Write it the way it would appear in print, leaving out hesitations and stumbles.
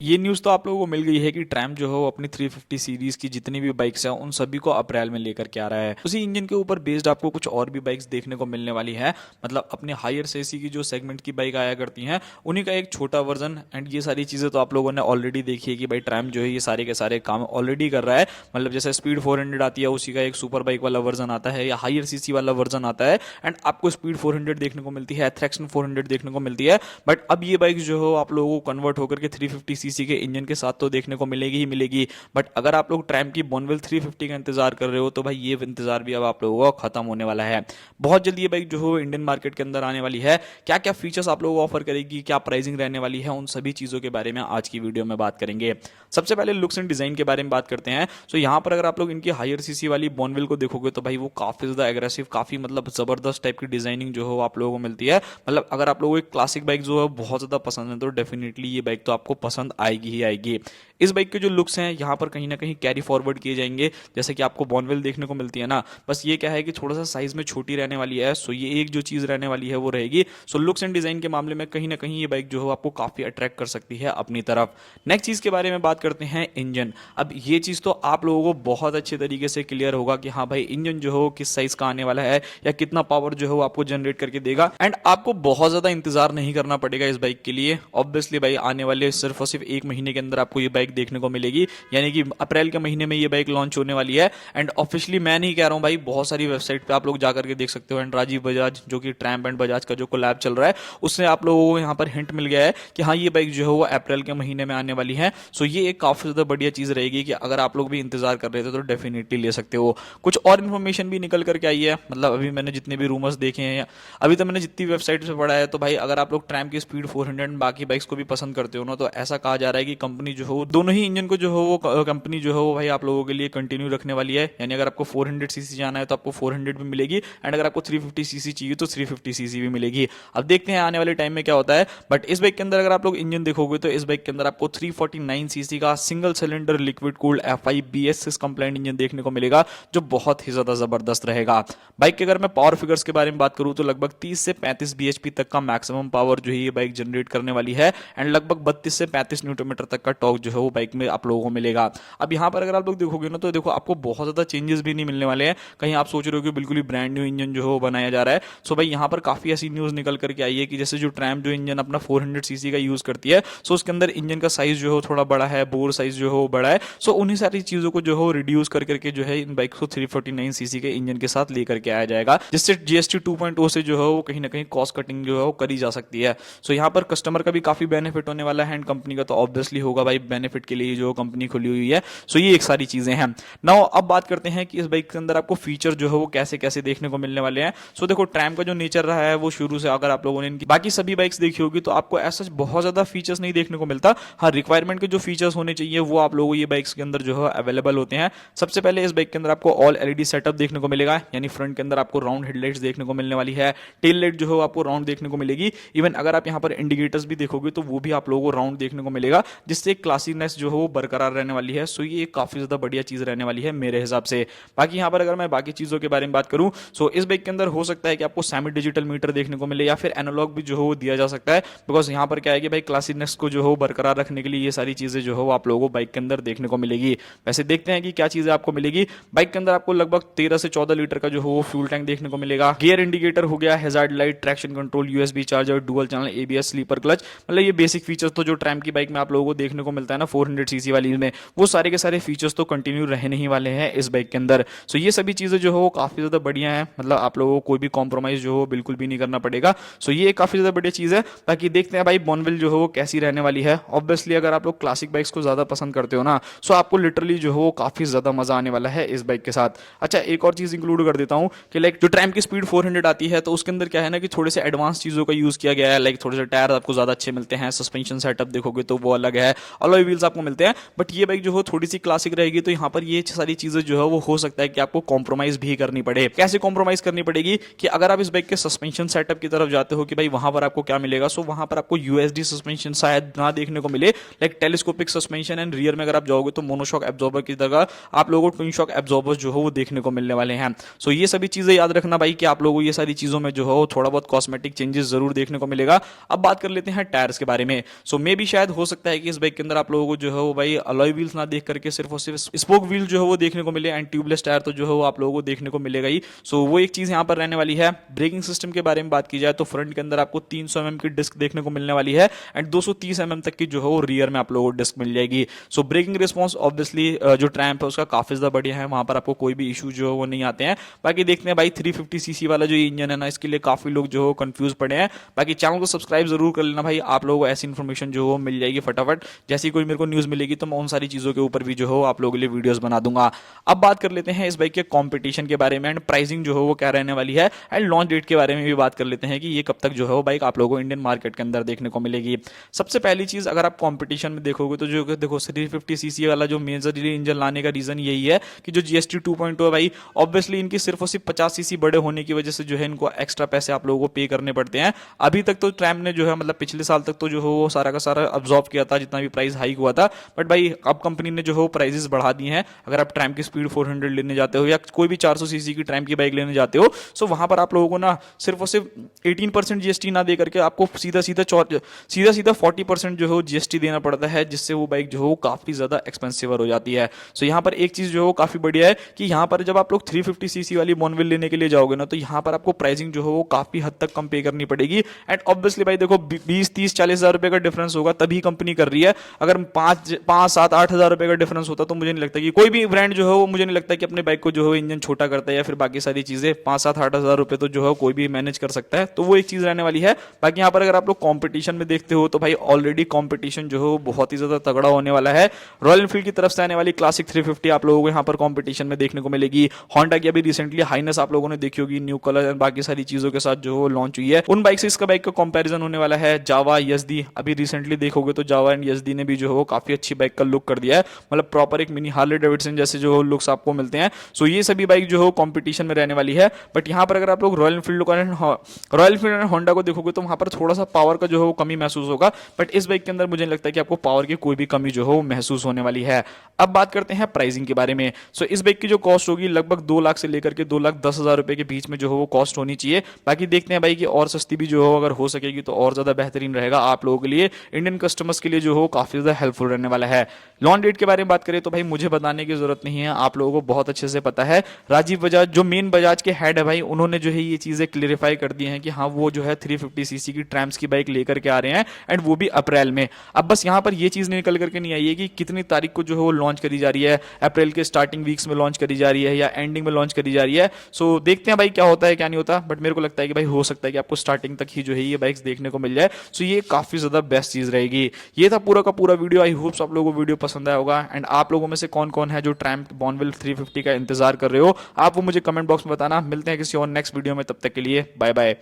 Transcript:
ये न्यूज़ तो आप लोगों को मिल गई है कि ट्रैम जो है वो अपनी 350 सीरीज की जितनी भी बाइक्स हैं उन सभी को अप्रैल में लेकर के आ रहा है। उसी इंजन के ऊपर बेस्ड आपको कुछ और भी बाइक्स देखने को मिलने वाली है। मतलब अपने हायर सीसी की जो सेगमेंट की बाइक आया करती हैं उन्हीं का एक छोटा वर्जन। एंड ये सारी चीज़ें तो आप लोगों ने ऑलरेडी देखी है कि भाई ट्रैम जो है ये सारे के सारे काम ऑलरेडी कर रहा है। मतलब जैसे स्पीड 400 आती है उसी का एक सुपर बाइक वाला वर्जन आता है या हायर सीसी वाला वर्जन आता है। एंड आपको स्पीड 400 देखने को मिलती है, एथरेक्शन 400 देखने को मिलती है। बट अब ये बाइक जो है आप लोगों को कन्वर्ट होकर के 350 सीसी के इंजन के साथ तो देखने को मिलेगी ही मिलेगी। बट अगर आप लोग ट्रैम की बॉनविल 350 का इंतजार कर रहे हो तो भाई ये इंतजार भी अब आप लोगों का खत्म होने वाला है। बहुत जल्दी ये बाइक जो है इंडियन मार्केट के अंदर आने वाली है। क्या क्या फीचर्स आप लोगों को ऑफर करेगी, क्या प्राइसिंग रहने वाली है, उन सभी चीजों के बारे में आज की वीडियो में बात करेंगे। सबसे पहले लुक्स एंड डिजाइन के बारे में बात करते हैं। सो यहाँ पर अगर आप लोग इनकी हायर सीसी वाली बॉनविल को देखोगे तो भाई वो काफी ज्यादा एग्रेसिव, काफी मतलब जबरदस्त टाइप की डिजाइनिंग जो है आप लोगों को मिलती है। मतलब अगर आप लोगों को एक क्लासिक बाइक जो है बहुत ज्यादा पसंद है तो डेफिनेटली ये बाइक तो आपको पसंद आएगी ही आएगी। इस बाइक के जो लुक्स हैं यहाँ पर कहीं ना कहीं कैरी फॉरवर्ड किए जाएंगे। जैसे कि आपको बॉनवेल देखने को मिलती है ना, बस ये क्या है कि थोड़ा सा साइज में छोटी रहने वाली है। सो ये एक जो चीज रहने वाली है वो रहेगी। सो लुक्स एंड डिजाइन के मामले में कहीं ना कहीं ये बाइक जो है आपको काफी अट्रैक्ट कर सकती है अपनी तरफ। नेक्स्ट चीज के बारे में बात करते हैं, इंजन। अब ये चीज तो आप लोगों को बहुत अच्छे तरीके से क्लियर होगा कि हाँ भाई इंजन जो है किस साइज का आने वाला है या कितना पावर जो है वो आपको जनरेट करके देगा। एंड आपको बहुत ज्यादा इंतजार नहीं करना पड़ेगा इस बाइक के लिए। ऑब्वियसली भाई आने वाले सिर्फ और सिर्फ एक महीने के अंदर आपको ये बाइक देखने को मिलेगी। यानी कि अप्रैल के महीने में ये बाइक लॉन्च होने वाली है। एंड ऑफिशियली मैं नहीं कह रहा हूं भाई, बहुत सारी वेबसाइट पे आप लोग जाकर के देख सकते हो। एंड राजीव बजाज जो कि ट्रैम्प एंड बजाज का जो कोलैब चल रहा है उससे आप लोगों को यहाँ पर हिंट मिल गया है कि हाँ ये बाइक जो है वो अप्रैल के महीने में आने वाली है। सो ये एक काफी ज्यादा बढ़िया चीज रहेगी कि अगर आप लोग भी इंतजार कर रहे थे तो डेफिनेटली ले सकते हो। कुछ और इन्फॉर्मेशन भी निकल करके आई है। मतलब अभी मैंने जितने भी रूमर्स देखे हैं, अभी तो मैंने जितनी वेबसाइट पे पढ़ा है, तो भाई अगर आप लोग ट्रैम्प की स्पीड 400 बाकी बाइक्स को भी पसंद करते हो ना, तो ऐसा कहा जा रहा है कि कंपनी जो है दोनों ही इंजन को जो है वो कंपनी जो है वो भाई आप लोगों के लिए कंटिन्यू रखने वाली है। यानी अगर आपको 400 सीसी जाना है तो आपको 400 भी मिलेगी। एंड अगर आपको 350 सीसी चाहिए तो 350 सीसी भी मिलेगी। अब देखते हैं आने वाले टाइम में क्या होता है। बट इस बाइक के अंदर अगर आप लोग इंजन देखोगे तो इस बाइक के अंदर आपको 349 सीसी का single cylinder liquid cooled FI BS6 complaint engine देखने को मिलेगा, जो बहुत ही ज्यादा जबरदस्त रहेगा। बाइक के अगर मैं पावर फिगर्स के बारे में बात करूं तो लगभग 30 से 35 bhp तक का मैक्सिमम पावर जो है ये बाइक जनरेट करने वाली है। एंड लगभग 32 से 35 न्यूटन मीटर तक का टॉर्क जो है वो बाइक में आप लोगों को मिलेगा। अब यहाँ पर अगर आप लोग देखोगे ना तो देखो आपको बहुत ज्यादा चेंजेस भी नहीं मिलने वाले हैं। कहीं आप सोच रहे हो कि बिल्कुल ही ब्रांड न्यू इंजन जो है वो बनाया जा रहा है। सो भाई यहाँ पर काफी ऐसी न्यूज निकल करके आई है कि जैसे जो ट्रैम जो इंजन अपना 400 सीसी का यूज करती है, सो उसके अंदर इंजन का साइज जो है थोड़ा बड़ा है, बोर साइज जो है वो बड़ा है। सो उन्हीं सारी चीजों को जो है रिड्यूस कर करके जो है इन बाइक को 349 सीसी के इंजन के साथ लेकर के आया जाएगा, जिससे GST 2.0 से जो है वो कहीं ना कहीं कॉस्ट कटिंग जो है वो करी जा सकती है। सो यहाँ पर कस्टमर का भी काफी बेनिफिट होने वाला है एंड कंपनी का तो ऑब्वियसली होगा भाई, बेनिफिट के लिए जो कंपनी खुली हुई है। सो ये एक सारी चीजें हैं। नाउ अब बात करते हैं कि इस बाइक के अंदर आपको फीचर जो है वो कैसे कैसे देखने को मिलने वाले हैं। सो देखो ट्रैम का जो नेचर रहा है वो शुरू से, अगर आप लोगों ने इनकी बाकी सभी बाइक्स देखी होगी तो आपको ऐसा बहुत ज्यादा फीचर्स नहीं देखने को मिलता। हाँ, रिक्वायरमेंट के जो फीचर्स होने चाहिए वो आप लोगों को ये बाइक्स के अंदर जो है अवेलेबल होते हैं। सबसे पहले इस बाइक के अंदर आपको ऑल LED सेटअप देखने को मिलेगा। यानी फ्रंट के अंदर आपको राउंड हेडलाइट्स देखने को मिलने वाली है। टेल लाइट जो है आपको राउंड देखने को मिलेगी। इवन अगर आप यहाँ पर इंडिकेटर्स भी देखोगे तो वो भी आप लोगों को राउंड देखने को मिलेगा, जिससे क्लासीनेस जो है वो बरकरार रहने वाली है। सो ये काफी ज्यादा बढ़िया चीज रहने वाली है मेरे हिसाब से। बाकी यहाँ पर अगर मैं बाकी चीजों के बारे में बात करूं, सो इस बाइक के अंदर हो सकता है कि आपको सेमी डिजिटल मीटर देखने को मिले या फिर एनालॉग भी जो है वो दिया जा सकता है। बिकॉज यहाँ पर क्या है कि भाई क्लासीनेस को जो है बरकरार रखने के लिए ये सारी चीजें जो है आप लोगों को बाइक के अंदर देखने को मिलेगी। वैसे देखते हैं कि क्या चीजें आपको मिलेगी। बाइक के अंदर आपको लगभग 13 से 14 लीटर का जो है वो फ्यूल टैंक देखने को मिलेगा। गियर इंडिकेटर हो गया, hazard light, traction control, USB charger, dual channel ABS, slipper clutch. मतलब ये बेसिक फीचर्स तो जो ट्रैम की बाइक में आप लोगों को देखने को मिलता है ना 400 सीसी वाली में, वो सारे के सारे फीचर्स तो कंटिन्यू रहने ही वाले हैं इस बाइक के अंदर। सो ये सभी चीजें जो है वो काफी ज्यादा बढ़िया है। मतलब आप लोगों को कोई भी कॉम्प्रोमाइज जो हो बिल्कुल भी नहीं करना पड़ेगा। सो ये काफी ज्यादा बढ़िया चीज है। बाकी देखते हैं भाई बॉनविल जो है वो कैसी रहने वाली है। ऑब्वियसली अगर आप लोग क्लासिक बाइक्स को ज्यादा पसंद करते हो ना, सो आपको लिटरली जो है वो काफी ज्यादा मजा आने वाला है इस बाइक के साथ। अच्छा, एक और चीज इंक्लूड कर देता हूँ कि लाइक जो ट्रैम की स्पीड 400 आती है तो उसके अंदर क्या है ना कि थोड़े से एडवांस चीजों का यूज किया गया है। लाइक थोड़े से टायर आपको ज्यादा अच्छे मिलते हैं, सस्पेंशन सेटअप देखोगे तो वो अलग है, अलॉय व्हील डिटेल्स आपको मिलते हैं, बट ये बाइक जो हो थोड़ी सी क्लासिक रहेगी, तो यहाँ पर ये सारी चीजें जो है वो हो सकता है कि आपको कॉम्प्रोमाइज भी करनी पड़े। कैसे कॉम्प्रोमाइज करनी पड़ेगी कि अगर आप इस बाइक के सस्पेंशन सेटअप की तरफ जाते हो कि भाई वहां पर आपको क्या मिलेगा, सो वहां पर आपको यूएसडी सस्पेंशन शायद ना देखने को मिले, like telescopic suspension, and rear में अगर आप जाओगे तो मोनोशॉक एब्जॉर्बर की जगह आप लोगों को ट्विन शॉक एब्जॉर्बर्स जो हो वो देखने को मिलने वाले हैं। सो ये सभी चीजें याद रखना भाई कि आप लोगों को ये सारी चीजों में जो हो थोड़ा बहुत कॉस्मेटिक चेंजेस जरूर देखने को मिलेगा। अब बात कर लेते हैं टायर्स के बारे में। सो मे भी शायद हो सकता है कि इस बाइक के अंदर आप लोगों को जो है वो भाई अलॉय व्हील्स ना देख करके सिर्फ और सिर्फ स्पोक व्हील जो है वो देखने को मिले, एंड ट्यूबलेस टायर तो जो है वो आप लोगों को देखने को मिलेगा ही। सो वो एक चीज यहाँ पर रहने वाली है। ब्रेकिंग सिस्टम के बारे में बात की जाए तो फ्रंट के अंदर आपको 300 mm की डिस्क देखने को मिलने वाली है, एंड 230 mm तक की जो है वो रियर में आप लोगों को डिस्क मिल जाएगी। सो ब्रेकिंग रिस्पॉन्स ऑब्वियसली जो ट्रैम्प है उसका काफी ज्यादा बढ़िया है, वहां पर आपको कोई भी इशू जो है वो नहीं आते हैं। बाकी देखते हैं भाई 350 सीसी वाला जो इंजन है ना, इसके लिए काफी लोग जो हो कंफ्यूज पड़े हैं। बाकी चैनल को सब्सक्राइब जरूर कर लेना भाई, आप लोगों को ऐसी इन्फॉर्मेशन जो हो मिल जाएगी फटाफट। जैसी कोई मेरे को न्यूज मिलेगी तो मैं उन सारी चीजों के ऊपर भी जो हो आप लोगों के लिए वीडियोस बना दूंगा। अब बात कर लेते हैं इस बाइक के कॉम्पिटिशन के बारे में, एंड प्राइसिंग जो है वो क्या रहने वाली है, एंड लॉन्च डेट के बारे में भी बात कर लेते हैं कि ये कब तक जो है वो बाइक आप लोगों को इंडियन मार्केट के अंदर देखने को मिलेगी। सबसे पहली चीज, अगर आप कॉम्पिटिशन में देखोगे तो जो देखो 350 सीसी वाला जो मेजरली इंजन लाने का रीजन यही है कि जो GST 2.0 है भाई, ऑब्वियसली इनकी सिर्फ और सिर्फ 50 सीसी बड़े होने की वजह से जो है इनको एक्स्ट्रा पैसे आप लोगों को पे करने पड़ते हैं। अभी तक तो ट्रैम ने जो है मतलब पिछले साल तक तो जो है वो सारा का सारा अब्जॉर्ब किया था जितना भी प्राइस हाइक हुआ था, बट भाई अब कंपनी ने जो है प्राइसेस बढ़ा दिए हैं। अगर आप ट्रैम की स्पीड 400 लेने जाते हो या कोई भी 400 सीसी की ट्रैम की बाइक लेने जाते हो, सो वहां पर आप लोगों को ना सिर्फ और सिर्फ 18% GST ना दे करके आपको सीधा सीधा 40% जो है GST देना पड़ता है, जिससे वो बाइक जो है काफी ज्यादा एक्सपेंसिव हो जाती है। सो यहाँ पर एक चीज जो है काफी बढ़िया है कि यहाँ पर जब आप लोग 350 सीसी वाली बॉनविल लेने के लिए जाओगे ना, तो यहाँ पर आपको प्राइसिंग जो है वो काफी हद तक कम पे करनी पड़ेगी। एंड ऑब्वियसली भाई देखो 20-30-40 हज़ार रुपए का डिफरेंस होगा तभी कंपनी कर रही है। अगर 5-7-8 हज़ार रुपए का डिफरेंस होता तो मुझे नहीं लगता कि कोई भी ब्रांड जो है वो, मुझे नहीं लगता कि अपने बाइक को जो है इंजन छोटा करता है या फिर बाकी सारी चीजें। 5-7-8 हज़ार रुपए तो जो है कोई भी मैनेज कर सकता है, तो वो एक चीज रहने वाली है। बाकी यहाँ पर अगर आप लोग कॉम्पिटिशन में देखते हो तो भाई ऑलरेडी कॉम्पिटिशन जो है बहुत ही ज्यादा तगड़ा होने वाला है। रॉयल एनफील्ड की तरफ से आने वाली क्लासिक 350 आप लोगों को यहाँ पर कॉम्पिटिशन में देखने को मिलेगी। होंडा की अभी रिसेंटली हाइनेस आप लोगों ने देखी होगी, न्यू कलर एंड बाकी सारी चीजों के साथ जो लॉन्च हुई है, उन बाइक से इसका बाइक का कंपैरिजन होने वाला है। जावा, यज़दी, अभी रिसेंटली देखोगे तो जावा एंड यज़दी ने भी जो है काफी अच्छी बाइक का लुक कर दिया है, मतलब प्रॉपर एक मिनी हार्ले डेविडसन जैसे जो लुक्स आपको मिलते हैं। सो ये सभी बाइक जो है कंपटीशन में रहने वाली है। बट यहाँ पर अगर आप लोग रॉयल एनफील्ड एंड होंडा को देखोगे तो वहां पर थोड़ा सा पावर का जो है कमी महसूस होगा, बट इस बाइक के अंदर मुझे नहीं लगता कि आपको पावर की कोई भी कमी जो है महसूस होने वाली है। अब बात करते हैं प्राइसिंग के बारे में। सो इस बाइक की जो कॉस्ट होगी लगभग 2 लाख से लेकर के 2,10,000 रुपए के बीच में जो है वो कॉस्ट होनी चाहिए। बाकी देखते हैं भाई कि और सस्ती भी जो हो अगर हो सकेगी तो और ज्यादा बेहतरीन रहेगा आप लोगों के लिए, इंडियन कस्टमर्स के लिए जो हो काफी ज्यादा हेल्पफुल रहने वाला है। लॉन्च डेट के बारे में बात करें तो भाई मुझे बताने की जरूरत नहीं है, आप लोगों को बहुत अच्छे से पता है। राजीव बजाज जो मेन बजाज के हेड है भाई, उन्होंने जो है ये चीजें क्लियरिफाई कर दी हैं कि हाँ वो जो है 350 सीसी की ट्रैम्स की बाइक लेकर के आ रहे हैं, एंड वो भी अप्रैल में। अब बस यहाँ पर ये चीज निकल करके नहीं आई है कि कितनी तारीख को जो है वो लॉन्च करी जा रही है, अप्रैल के स्टार्टिंग वीक्स में लॉन्च करी जा रही है या एंडिंग में लॉन्च करी जा रही है। सो देखते हैं भाई क्या होता है क्या नहीं होता, बट मेरे को लगता है कि भाई हो सकता है कि आपको स्टार्टिंग तक ही जो है ये बाइक्स देखने को मिल जाए। सो ये काफी ज्यादा बेस्ट चीज रहेगी। ये था पूरा का पूरा वीडियो। आई होप आप लोगों को वीडियो पसंद आया होगा, एंड आप लोगों में से कौन कौन है जो ट्रैम्प बॉनविल 350 का इंतजार कर रहे हो, आप वो मुझे कमेंट बॉक्स में बताना। मिलते हैं किसी और नेक्स्ट वीडियो में, तब तक के लिए बाय बाय।